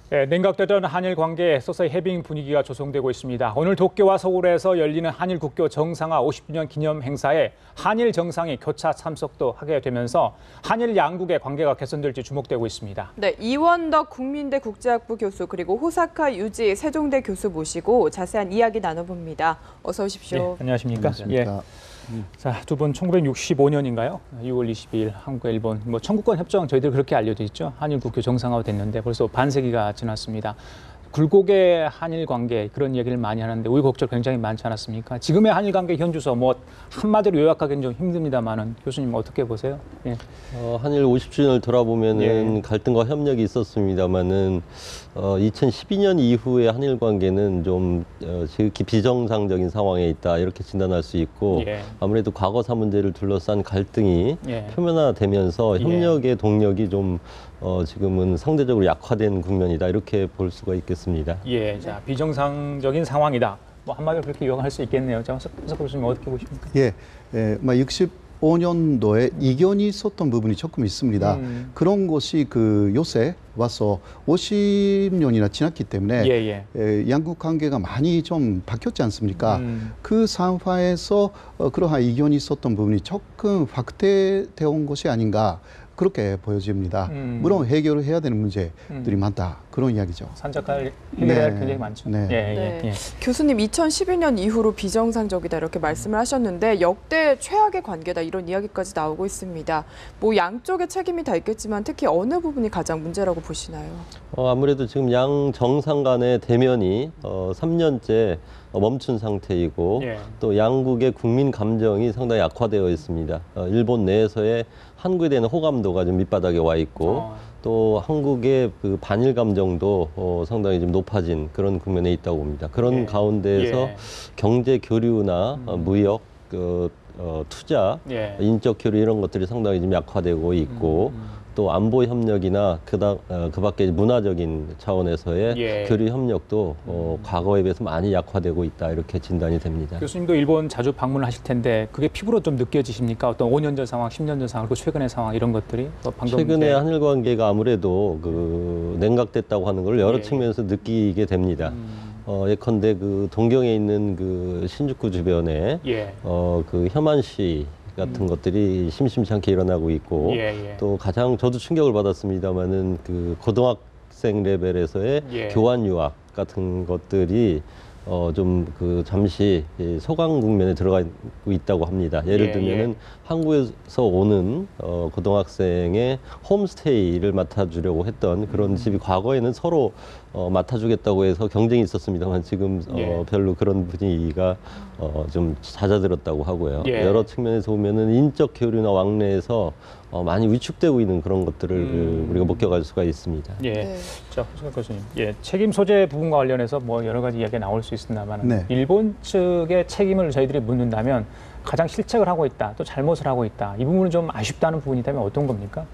네, 냉각되던 한일 관계에 서서히 해빙 분위기가 조성되고 있습니다. 오늘 도쿄와 서울에서 열리는 한일 국교 정상화 50주년 기념 행사에 한일 정상이 교차 참석도 하게 되면서 한일 양국의 관계가 개선될지 주목되고 있습니다. 네, 이원덕 국민대 국제학부 교수 그리고 호사카 유지 세종대 교수 모시고 자세한 이야기 나눠봅니다. 어서 오십시오. 네, 안녕하십니까? 안녕하십니까? 자, 두 분 1965년인가요? 6월 22일 한국과 일본 청구권 협정 저희들 그렇게 알려져 있죠. 한일 국교 정상화가 됐는데 벌써 반세기가 지났습니다. 굴곡의 한일 관계 그런 얘기를 많이 하는데 우여곡절 굉장히 많지 않았습니까? 지금의 한일 관계 현주소 한마디로 요약하기는 좀 힘듭니다만은 교수님 어떻게 보세요? 예. 한일 50주년을 돌아보면은 예. 갈등과 협력이 있었습니다만은 2012년 이후의 한일 관계는 좀 지극히 비정상적인 상황에 있다 이렇게 진단할 수 있고 예. 아무래도 과거사 문제를 둘러싼 갈등이 예. 표면화되면서 예. 협력의 동력이 좀 지금은 상대적으로 약화된 국면이다 이렇게 볼 수가 있겠습니다. 예, 자 비정상적인 상황이다. 한마디로 그렇게 요약할 수 있겠네요. 자, 호사카 교수님 어떻게 보십니까? 예, 65년도에 이견이 있었던 부분이 조금 있습니다. 그런 것이 요새 와서 50년이나 지났기 때문에 양국 관계가 많이 좀 바뀌었지 않습니까? 그 상황에서 그러한 이견이 있었던 부분이 조금 확대되어 온 것이 아닌가 그렇게 보여집니다. 물론 해결을 해야 되는 문제들이 많다. 그런 이야기죠. 산적할 해결할 굉장히 많죠. 네. 네. 교수님 2012년 이후로 비정상적이다 이렇게 말씀을 하셨는데 역대 최악의 관계다 이런 이야기까지 나오고 있습니다. 양쪽의 책임이 다 있겠지만 특히 어느 부분이 가장 문제라고 보시나요? 아무래도 지금 양 정상 간의 대면이 3년째 멈춘 상태이고 또 양국의 국민 감정이 상당히 악화되어 있습니다. 일본 내에서의 한국에 대한 호감도가 좀 밑바닥에 와 있고 또 한국의 그 반일 감정도 상당히 좀 높아진 그런 국면에 있다고 봅니다. 그런 가운데에서 경제 교류나 무역, 투자, 인적 교류 이런 것들이 상당히 좀 약화되고 있고 또 안보 협력이나 그 밖에 문화적인 차원에서의 교류 협력도 과거에 비해서 많이 약화되고 있다 이렇게 진단이 됩니다. 교수님도 일본 자주 방문을 하실 텐데 그게 피부로 좀 느껴지십니까? 어떤 5년 전 상황, 10년 전 상황, 그리고 최근의 상황 이런 것들이 최근에 한일 관계가 아무래도 냉각됐다고 하는 걸 여러 측면에서 느끼게 됩니다. 예컨대 동경에 있는 신주쿠 주변에 혐한시 같은 것들이 심심치 않게 일어나고 있고 또 가장 저도 충격을 받았습니다마는 고등학생 레벨에서의 교환 유학 같은 것들이 잠시 소강 국면에 들어가고 있다고 합니다. 예를 들면은 한국에서 오는 고등학생의 홈스테이를 맡아주려고 했던 그런 집이 과거에는 서로 맡아주겠다고 해서 경쟁이 있었습니다만 지금 별로 그런 분위기가 좀 잦아들었다고 하고요. 여러 측면에서 보면은 인적 교류나 왕래에서 많이 위축되고 있는 그런 것들을 우리가 목격할 수가 있습니다. 자, 호사카 교수님, 책임 소재 부분과 관련해서 여러 가지 이야기가 나올 수 있습니다만 일본 측의 책임을 저희들이 묻는다면 가장 실책을 하고 있다, 또 잘못을 하고 있다. 이 부분은 좀 아쉽다는 부분이 있다면 어떤 겁니까?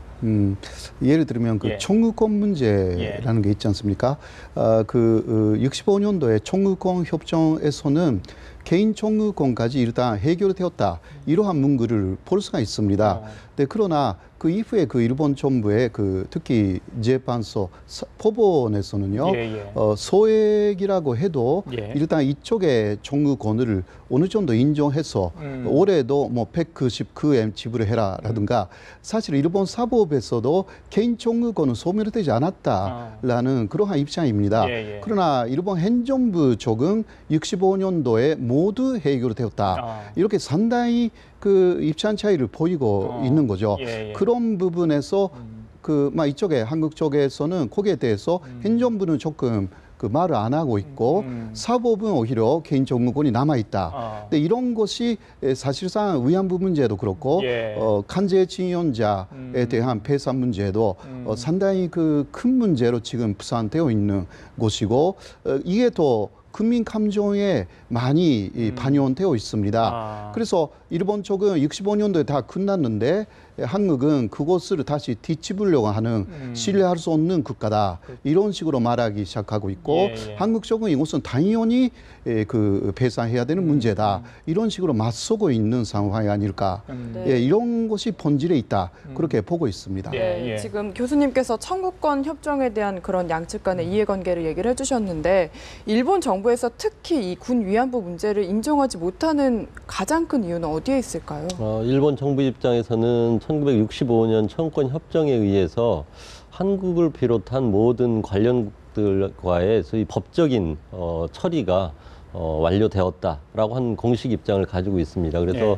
예를 들면 청구권 문제라는 게 있지 않습니까? 65년도에 청구권 협정에서는 개인 청구권까지 일단 해결되었다. 이러한 문구를 볼 수가 있습니다. 그러나 그 이후에 일본 정부의 특히 재판소 법원에서는요, 소액이라고 해도 일단 이쪽의 청구권을 어느 정도 인정해서 올해도 199엔 지불을 해라라든가 사실 일본 사법에서도 개인 청구권은 소멸되지 않았다라는 그러한 입장입니다. 그러나 일본 행정부 쪽은 65년도에 모두 해결되었다. 이렇게 상당히 입장 차이를 보이고 있는 거죠. 그런 부분에서 이쪽에 한국 쪽에서는 거기에 대해서 행정부는 조금 말을 안 하고 있고 사법은 오히려 개인 청구권이 남아 있다. 근데 이런 것이 사실상 위안부 문제도 그렇고 간제징용자에 대한 폐산 문제도 상당히 큰 문제로 지금 부산되어 있는 곳이고 이게 더 국민 감정에 많이 반영되어 있습니다. 그래서 일본 쪽은 65년도에 다 끝났는데 한국은 그것을 다시 뒤집으려고 하는 신뢰할 수 없는 국가다. 이런 식으로 말하기 시작하고 있고 한국 쪽은 이것은 당연히 그 배상해야 되는 문제다. 이런 식으로 맞서고 있는 상황이 아닐까. 이런 것이 본질에 있다. 그렇게 보고 있습니다. 지금 교수님께서 청구권 협정에 대한 그런 양측 간의 이해관계를 얘기를 해주셨는데 일본 정부에서 특히 이 군 위안부 문제를 인정하지 못하는 가장 큰 이유는 어디에 있을까요? 일본 정부 입장에서는 1965년 청구권 협정에 의해서 한국을 비롯한 모든 관련국들과의 소위 법적인 처리가 완료되었다라고 한 공식 입장을 가지고 있습니다. 그래서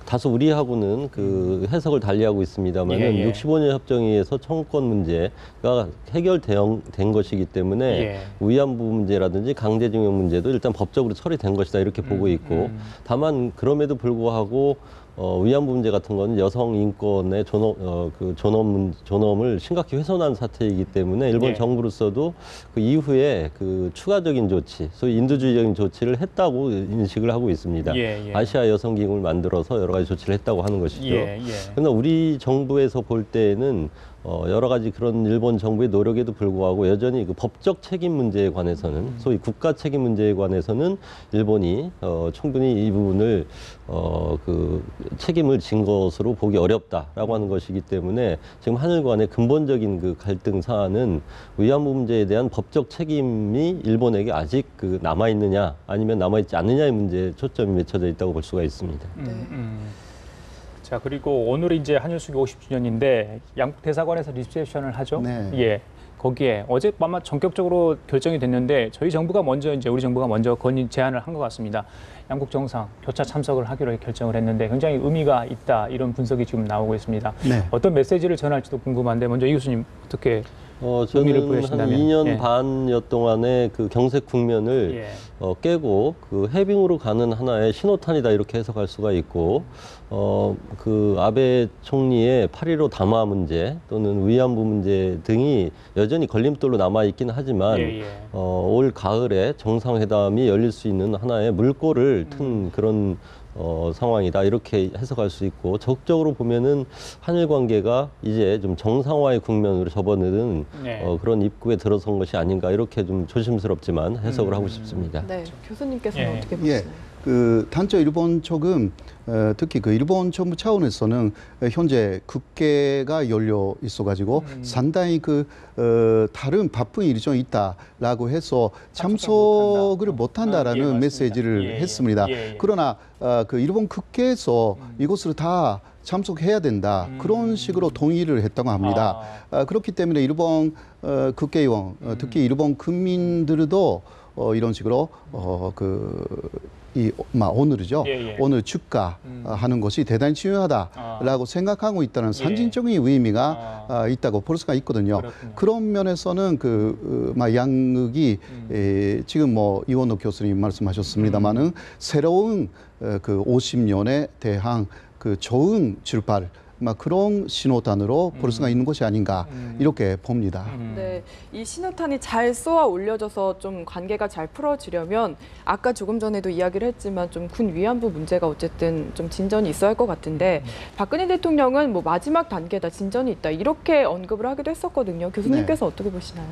다소 우리하고는 그 해석을 달리하고 있습니다만은 65년 협정에 의해서 청구권 문제가 해결된 것이기 때문에 위안부 문제라든지 강제징용 문제도 일단 법적으로 처리된 것이다 이렇게 보고 있고 다만 그럼에도 불구하고 위안부 문제 같은 거는 여성 인권의 존엄을 심각히 훼손한 사태이기 때문에 일본 정부로서도 그 이후에 그 추가적인 조치, 소위 인도주의적인 조치를 했다고 인식을 하고 있습니다. 아시아 여성기금을 만들어서 여러 가지 조치를 했다고 하는 것이죠. 그러나 우리 정부에서 볼 때에는 여러 가지 그런 일본 정부의 노력에도 불구하고 여전히 그 법적 책임 문제에 관해서는 소위 국가 책임 문제에 관해서는 일본이 충분히 이 부분을 그 책임을 진 것으로 보기 어렵다라고 하는 것이기 때문에 지금 한일 간의 근본적인 그 갈등 사안은 위안부 문제에 대한 법적 책임이 일본에게 아직 그 남아 있느냐 아니면 남아 있지 않느냐의 문제에 초점이 맞춰져 있다고 볼 수가 있습니다. 자, 그리고 오늘이 이제 한일 수교 50주년인데 양국 대사관에서 리셉션을 하죠. 거기에 어젯밤 전격적으로 결정이 됐는데 저희 정부가 먼저 이제 우리 정부가 먼저 제안을 한 것 같습니다. 양국 정상 교차 참석을 하기로 결정을 했는데 굉장히 의미가 있다 이런 분석이 지금 나오고 있습니다. 어떤 메시지를 전할지도 궁금한데 먼저 이 교수님 어떻게 의미를 저는 부여하신다면? 한 2년 반여 동안의 그 경색 국면을 깨고 그 해빙으로 가는 하나의 신호탄이다 이렇게 해석할 수가 있고 그 아베 총리의 8.15 담화 문제 또는 위안부 문제 등이 여전히 걸림돌로 남아 있긴 하지만 올 가을에 정상회담이 열릴 수 있는 하나의 물꼬를 튼 그런 상황이다 이렇게 해석할 수 있고 적극적으로 보면은 한일 관계가 이제 좀 정상화의 국면으로 접어드는 그런 입구에 들어선 것이 아닌가 이렇게 좀 조심스럽지만 해석을 하고 싶습니다. 교수님께서는 어떻게 보시나요? 그 단적 일본 쪽은 특히 그 일본 정부 차원에서는 현재 국회가 열려 있어가지고 상당히 그 다른 바쁜 일정이 있다라고 해서 참석을 못한다라는 메시지를 했습니다. 그러나 그 일본 국회에서 이것을 다 참석해야 된다. 그런 식으로 동의를 했다고 합니다. 그렇기 때문에 일본 국회의원, 특히 일본 국민들도 이런 식으로 오늘이죠. 오늘 축하하는 것이 대단히 중요하다라고 생각하고 있다는 상징적인 의미가 있다고 볼 수가 있거든요. 그런 면에서는 양국이 지금 이원호 교수님 말씀하셨습니다만은 새로운 그 50년에 대한 그 좋은 출발 그런 신호탄으로 볼 수가 있는 것이 아닌가 이렇게 봅니다. 이 신호탄이 잘 쏘아 올려져서 좀 관계가 잘 풀어지려면 아까 조금 전에도 이야기를 했지만 좀 군 위안부 문제가 어쨌든 좀 진전이 있어야 할 것 같은데 박근혜 대통령은 마지막 단계다, 진전이 있다 이렇게 언급을 하기도 했었거든요. 교수님께서 어떻게 보시나요?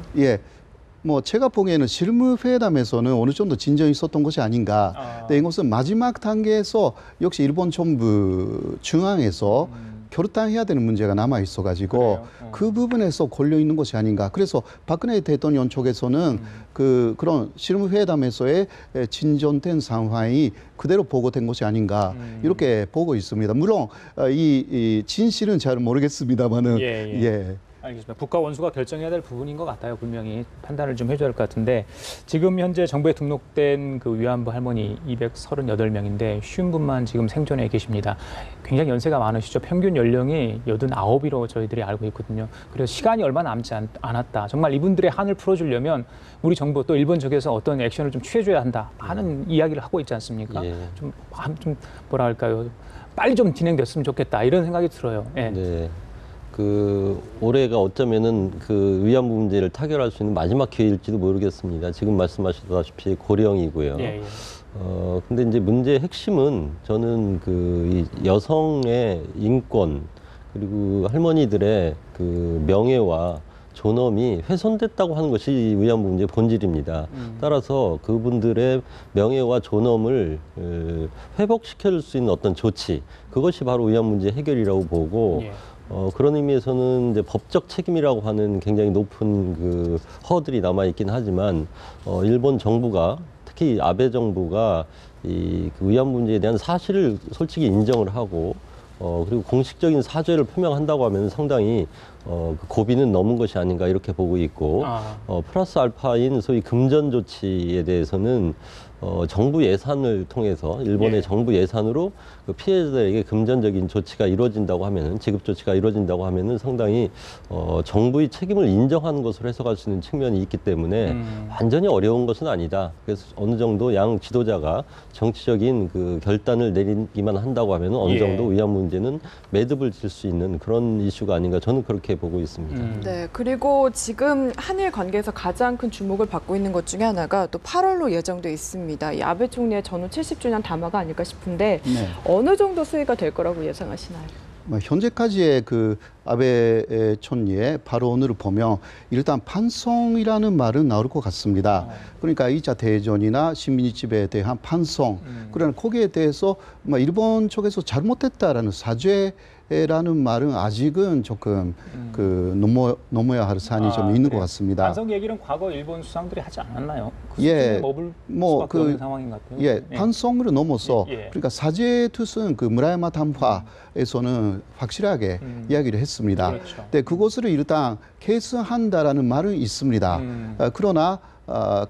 제가 보기에는 실무회담에서는 어느 정도 진전이 있었던 것이 아닌가. 근데 이것은 마지막 단계에서 역시 일본 정부 중앙에서 결단해야 되는 문제가 남아 있어가지고 그 부분에서 걸려 있는 것이 아닌가. 그래서 박근혜 대통령 쪽에서는 그런 실무회담에서의 진전된 상황이 그대로 보고된 것이 아닌가 이렇게 보고 있습니다. 물론 이 진실은 잘 모르겠습니다만은 알겠습니다. 국가 원수가 결정해야 될 부분인 것 같아요. 분명히 판단을 좀 해줘야 할 것 같은데 지금 현재 정부에 등록된 그 위안부 할머니 238명인데 50분만 지금 생존해 계십니다. 굉장히 연세가 많으시죠. 평균 연령이 89이로 저희들이 알고 있거든요. 그래서 시간이 얼마 남지 않았다. 정말 이분들의 한을 풀어주려면 우리 정부 또 일본 쪽에서 어떤 액션을 좀 취해줘야 한다 하는 이야기를 하고 있지 않습니까? 좀 뭐라 할까요? 빨리 좀 진행됐으면 좋겠다 이런 생각이 들어요. 그 올해가 어쩌면은 그 위안부 문제를 타결할 수 있는 마지막 기회일지도 모르겠습니다. 지금 말씀하셨다시피 고령이고요. 예, 예. 근데 이제 문제의 핵심은 저는 그 이 여성의 인권 그리고 할머니들의 그 명예와 존엄이 훼손됐다고 하는 것이 위안부 문제의 본질입니다. 따라서 그분들의 명예와 존엄을 회복시킬 수 있는 어떤 조치, 그것이 바로 위안부 문제 해결이라고 보고, 예. 그런 의미에서는 이제 법적 책임이라고 하는 굉장히 높은 그 허들이 남아 있긴 하지만, 일본 정부가 특히 아베 정부가 그 위안부 문제에 대한 사실을 솔직히 인정을 하고, 그리고 공식적인 사죄를 표명한다고 하면 상당히 그 고비는 넘은 것이 아닌가 이렇게 보고 있고, 플러스 알파인 소위 금전 조치에 대해서는 정부 예산을 통해서 일본의 예. 정부 예산으로 그 피해자들에게 금전적인 조치가 이루어진다고 하면은 지급 조치가 이루어진다고 하면은 상당히 정부의 책임을 인정하는 것으로 해석할 수 있는 측면이 있기 때문에 완전히 어려운 것은 아니다. 그래서 어느 정도 양 지도자가 정치적인 그 결단을 내리기만 한다고 하면은 어느 예. 정도 위안부 문제는 매듭을 질 수 있는 그런 이슈가 아닌가 저는 그렇게 보고 있습니다. 네, 그리고 지금 한일 관계에서 가장 큰 주목을 받고 있는 것 중에 하나가 또 8월로 예정돼 있습니다. 이 아베 총리의 전후 70주년 담화가 아닐까 싶은데 네. 어느 정도 수위가 될 거라고 예상하시나요? 현재까지의 그 아베 총리의 발언을 보면 일단 반성이라는 말은 나올 것 같습니다. 그러니까 2차 대전이나 식민지 지배에 대한 반성, 그러나 거기에 대해서 일본 쪽에서 잘못했다라는 사죄라는 말은 아직은 조금 그 넘어야 할 사안이 좀 있는 것 같습니다. 반성 얘기는 과거 일본 수상들이 하지 않았나요? 그 예, 수준에 머물 수밖에 없는 상황인 것 같아요. 예, 반성으로 넘어서 예. 그러니까 사죄 뜻은 그 무라야마 담화에서는 확실하게 이야기를 했습니다. 그렇죠. 근데 그것을 일단 계승한다라는 말은 있습니다. 그러나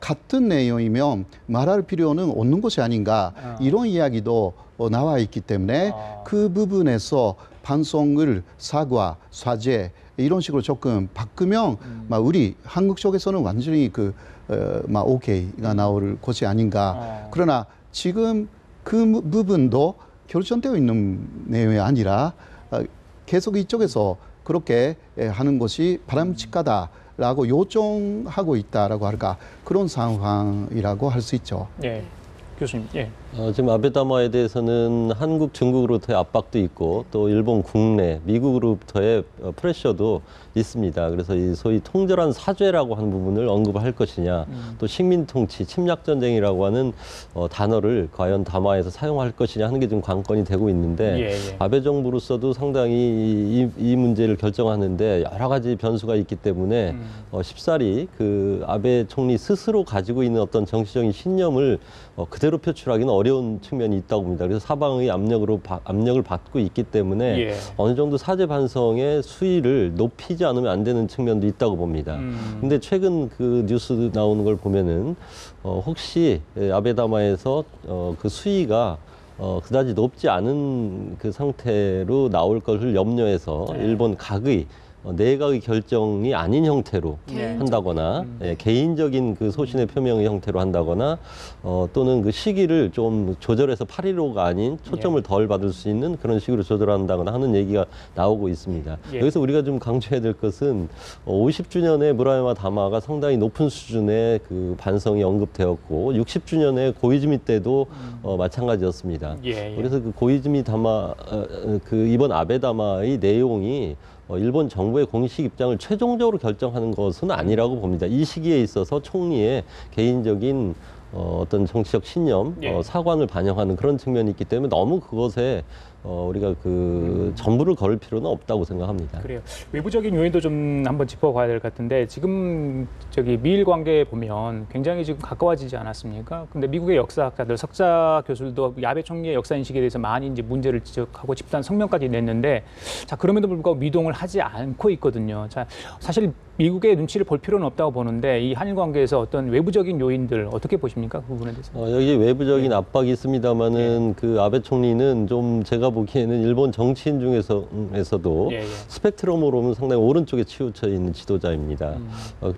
같은 내용이면 말할 필요는 없는 것이 아닌가 이런 이야기도 나와 있기 때문에 그 부분에서 반성을 사과, 사죄 이런 식으로 조금 바꾸면 우리 한국 쪽에서는 완전히 오케이가 나올 것이 아닌가. 그러나 지금 그 부분도 결정되어 있는 내용이 아니라 계속 이쪽에서 그렇게 하는 것이 바람직하다라고 요청하고 있다라고 할까 그런 상황이라고 할 수 있죠. 예. 교수님, 예. 지금 아베 담화에 대해서는 한국, 중국으로부터의 압박도 있고 또 일본 국내, 미국으로부터의 프레셔도 있습니다. 그래서 이 소위 통절한 사죄라고 하는 부분을 언급할 것이냐, 또 식민통치, 침략전쟁이라고 하는 단어를 과연 담화에서 사용할 것이냐 하는 게 지금 관건이 되고 있는데 예, 예. 아베 정부로서도 상당히 이 문제를 결정하는데 여러 가지 변수가 있기 때문에 쉽사리 그 아베 총리 스스로 가지고 있는 어떤 정치적인 신념을 그대로 표출하기는 어려운 측면이 있다고 봅니다. 그래서 사방의 압력을 받고 있기 때문에 예. 어느 정도 사죄 반성의 수위를 높이지 않으면 안 되는 측면도 있다고 봅니다. 근데 최근 그 뉴스 나오는 걸 보면은 혹시 아베 담화에서 그 수위가 그다지 높지 않은 그 상태로 나올 것을 염려해서 일본 각의 내각의 결정이 아닌 형태로 한다거나 개인적인 그 소신의 표명의 형태로 한다거나 또는 그 시기를 좀 조절해서 8.15가 아닌 초점을 덜 받을 수 있는 그런 식으로 조절한다거나 하는 얘기가 나오고 있습니다. 예. 여기서 우리가 좀 강조해야 될 것은 50주년의 무라야마 담화가 상당히 높은 수준의 그 반성이 언급되었고 60주년의 고이즈미 때도 마찬가지였습니다. 예. 그래서 그 고이즈미 담화 그 이번 아베 담화의 내용이 일본 정부의 공식 입장을 최종적으로 결정하는 것은 아니라고 봅니다. 이 시기에 있어서 총리의 개인적인 어떤 정치적 신념, 사관을 반영하는 그런 측면이 있기 때문에 너무 그것에 우리가 그 전부를 걸을 필요는 없다고 생각합니다. 그래요. 외부적인 요인도 좀 한번 짚어봐야 될 것 같은데 지금 미일 관계에 보면 굉장히 지금 가까워지지 않았습니까? 근데 미국의 역사학자들, 석자 교수들도 아베 총리의 역사 인식에 대해서 많이 이제 문제를 지적하고 집단 성명까지 냈는데 자 그럼에도 불구하고 미동을 하지 않고 있거든요. 자 사실 미국의 눈치를 볼 필요는 없다고 보는데 이 한일 관계에서 어떤 외부적인 요인들 어떻게 보십니까? 그 부분에 대해서. 여기 외부적인 압박이 있습니다만은 그 아베 총리는 좀 제가 보기에는 일본 정치인 중에서도 스펙트럼으로 보면 상당히 오른쪽에 치우쳐 있는 지도자입니다.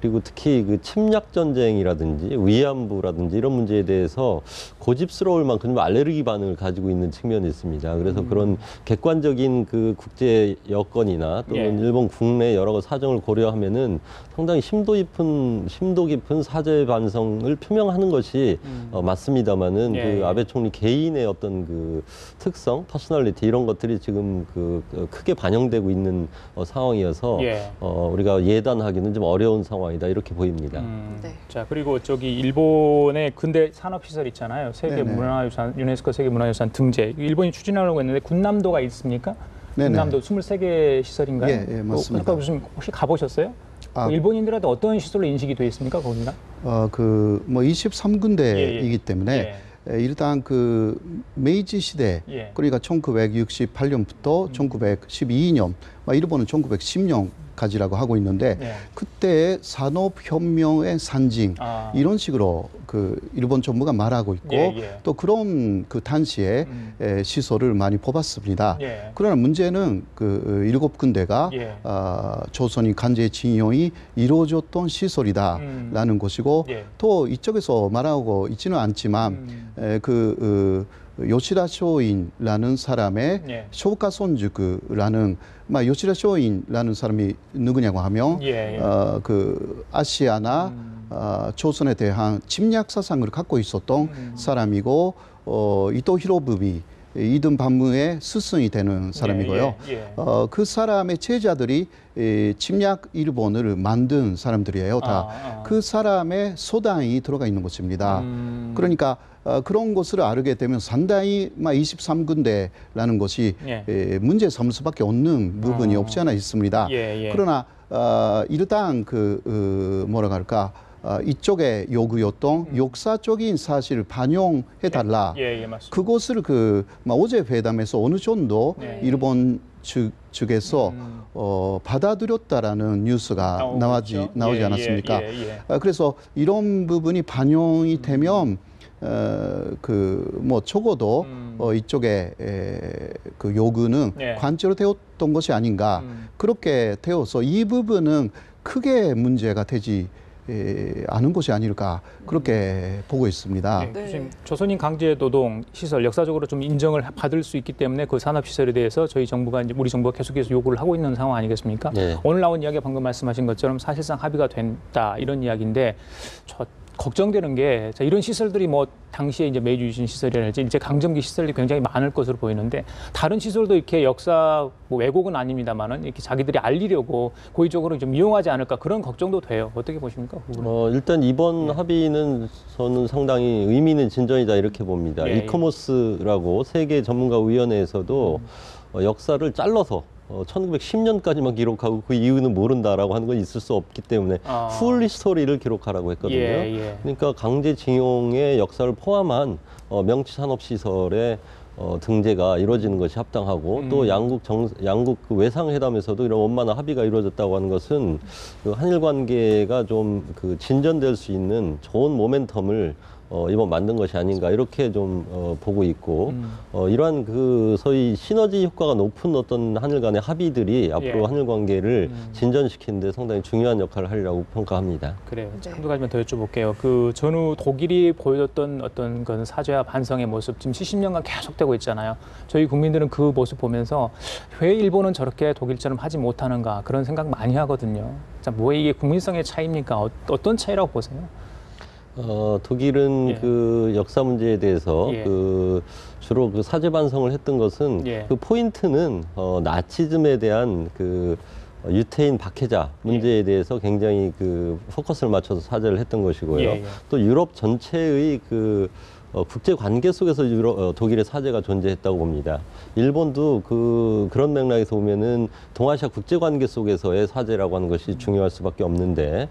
그리고 특히 그 침략 전쟁이라든지 위안부라든지 이런 문제에 대해서 고집스러울 만큼 좀 알레르기 반응을 가지고 있는 측면이 있습니다. 그래서 그런 객관적인 그 국제 여건이나 또는 일본 국내 여러 가지 사정을 고려하면은 상당히 심도 깊은 사죄 반성을 표명하는 것이 맞습니다만은 그 아베 총리 개인의 어떤 그 특성, 퍼스널리티 이런 것들이 지금 그 크게 반영되고 있는 상황이어서 우리가 예단하기는 좀 어려운 상황이다 이렇게 보입니다. 네. 자, 그리고 저기 일본의 근대 산업 시설 있잖아요. 세계 네네. 문화유산, 유네스코 세계 문화유산 등재. 일본이 추진하려고 했는데 군남도가 있습니까? 네네. 군남도 23개 시설인가요? 예, 맞습니다. 무슨 혹시 가보셨어요? 아, 일본인들한테 어떤 시설로 인식이 돼 있습니까, 거기가? 뭐 23군데이기 때문에 일단 그 메이지 시대, 그러니까 1968년부터 1912년, 일본은 1910년까지라고 하고 있는데 그때 산업혁명의 상징 이런 식으로 그 일본 정부가 말하고 있고 또 그런 그 당시에 시설을 많이 뽑았습니다. 그러나 문제는 그 7군데가 조선인 간제징용이 이루어졌던 시설이다라는 것이고 또 이쪽에서 말하고 있지는 않지만 요시다 쇼인라는 사람의 쇼카 손주라는 요시다 쇼인라는 사람이 누구냐고 하면 그 아시아나 조선에 대한 침략 사상을 갖고 있었던 사람이고 이토 히로부미 이등 반무의 스승이 되는 사람이고요. 그 사람의 제자들이 침략 일본을 만든 사람들이에요. 다 그 사람의 소당이 들어가 있는 곳입니다. 그러니까 그런 것을 알게 되면 상당히 23군데라는 것이 문제 삼을 수밖에 없는 부분이 없지 않아 있습니다. 그러나 일단 뭐라 할까 이쪽의 요구였던 역사적인 사실을 반영해달라. 그것을 어제 회담에서 어느 정도 일본 측에서 받아들였다라는 뉴스가 나오지 않았습니까? 그래서 이런 부분이 반영이 되면 적어도 이쪽에 그 요구는 관철로 되었던 것이 아닌가 그렇게 되어서 이 부분은 크게 문제가 되지 않은 것이 아닐까 그렇게 보고 있습니다. 지금 조선인 강제노동 시설 역사적으로 좀 인정을 받을 수 있기 때문에 그 산업 시설에 대해서 저희 정부가 이제 우리 정부가 계속해서 요구를 하고 있는 상황 아니겠습니까? 오늘 나온 이야기가 방금 말씀하신 것처럼 사실상 합의가 된다 이런 이야기인데 걱정되는 게 이런 시설들이 뭐 당시에 이제 메이지 유신 시설이랄지 이제 강점기 시설이 굉장히 많을 것으로 보이는데 다른 시설도 이렇게 역사 왜곡은 아닙니다만은 이렇게 자기들이 알리려고 고의적으로 좀 이용하지 않을까 그런 걱정도 돼요. 어떻게 보십니까? 일단 이번 합의는 저는 상당히 의미 있는 진전이다 이렇게 봅니다. 이커머스라고 세계 전문가 위원회에서도 역사를 잘라서 1910년까지만 기록하고 그 이유는 모른다라고 하는 건 있을 수 없기 때문에 풀 히스토리를 기록하라고 했거든요. 그러니까 강제징용의 역사를 포함한 명치산업시설의 등재가 이루어지는 것이 합당하고 또 양국 그 외상회담에서도 이런 원만한 합의가 이루어졌다고 하는 것은 그 한일 관계가 좀 그 진전될 수 있는 좋은 모멘텀을 이번 만든 것이 아닌가 이렇게 좀 보고 있고 이러한 그 소위 시너지 효과가 높은 어떤 한일 간의 합의들이 앞으로 한일 관계를 진전시키는 데 상당히 중요한 역할을 하리라고 평가합니다. 그래요. 한두 가지만 더 여쭤볼게요. 그 전후 독일이 보여줬던 어떤 그런 사죄와 반성의 모습 지금 70년간 계속되고 있잖아요. 저희 국민들은 그 모습 보면서 왜 일본은 저렇게 독일처럼 하지 못하는가 그런 생각 많이 하거든요. 자, 뭐 이게 국민성의 차이입니까? 어떤 차이라고 보세요? 독일은 그 역사 문제에 대해서 그 주로 그 사죄 반성을 했던 것은 그 포인트는 나치즘에 대한 그 유태인 박해자 문제에 대해서 굉장히 그 포커스를 맞춰서 사죄를 했던 것이고요. 또 유럽 전체의 그 국제 관계 속에서 독일의 사죄가 존재했다고 봅니다. 일본도 그런 맥락에서 보면은 동아시아 국제 관계 속에서의 사죄라고 하는 것이 중요할 수밖에 없는데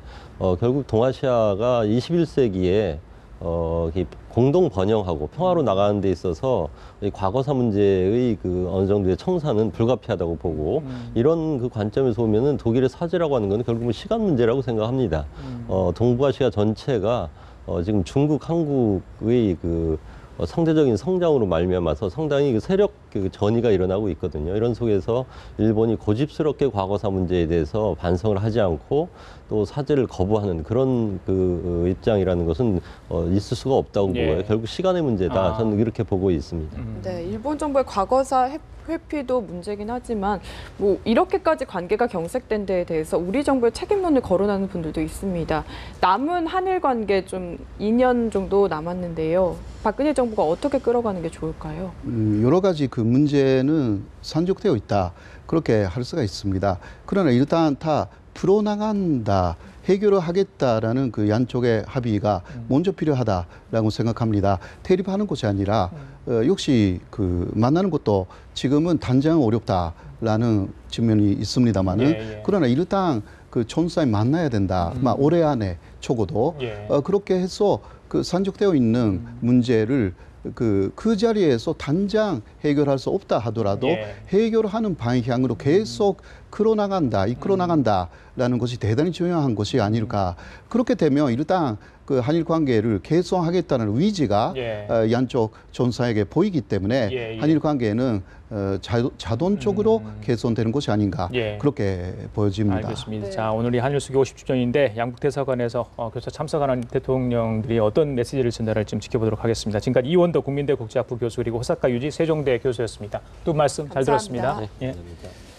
결국 동아시아가 21세기에 공동 번영하고 평화로 나가는 데 있어서 이 과거사 문제의 그 어느 정도의 청산은 불가피하다고 보고 이런 그 관점에서 보면은 독일의 사죄라고 하는 건 결국은 시간 문제라고 생각합니다. 동북아시아 전체가 지금 중국, 한국의 그 상대적인 성장으로 말미암아서 상당히 그 세력 그 전이가 일어나고 있거든요. 이런 속에서 일본이 고집스럽게 과거사 문제에 대해서 반성을 하지 않고 또 사죄를 거부하는 그런 그 입장이라는 것은 있을 수가 없다고 보고요. 결국 시간의 문제다. 저는 이렇게 보고 있습니다. 네, 일본 정부의 과거사 회피도 문제긴 하지만 뭐 이렇게까지 관계가 경색된 데에 대해서 우리 정부의 책임론을 거론하는 분들도 있습니다. 남은 한일 관계 좀 2년 정도 남았는데요. 박근혜 정부가 어떻게 끌어가는 게 좋을까요? 여러 가지 그 문제는 산적되어 있다. 그렇게 할 수가 있습니다. 그러나 일단 다 풀어나간다. 해결을 하겠다라는 그 양쪽의 합의가 먼저 필요하다라고 생각합니다. 대립하는 것이 아니라 역시 그 만나는 것도 지금은 당장 어렵다라는 측면이 있습니다만은 그러나 일단 그 전사에 만나야 된다. 올해 안에 적어도 그렇게 해서 그 산적되어 있는 문제를 그 자리에서 당장 해결할 수 없다 하더라도 해결하는 방향으로 계속 이끌어 나간다라는 것이 대단히 중요한 것이 아닐까. 그렇게 되면 일단 그 한일 관계를 개선하겠다는 의지가 양쪽 전사에게 보이기 때문에 한일 관계는 자동적으로 개선되는 것이 아닌가 그렇게 보여집니다. 알겠습니다. 자, 오늘이 한일 수교 50주년인데 양국 대사관에서 교사 참석하는 대통령들이 어떤 메시지를 전달할지 좀 지켜보도록 하겠습니다. 지금까지 이원도 국민대 국제학부 교수 그리고 호사카 유지 세종대 교수였습니다. 두 분 말씀 잘 들었습니다. 감사합니다. 감사합니다.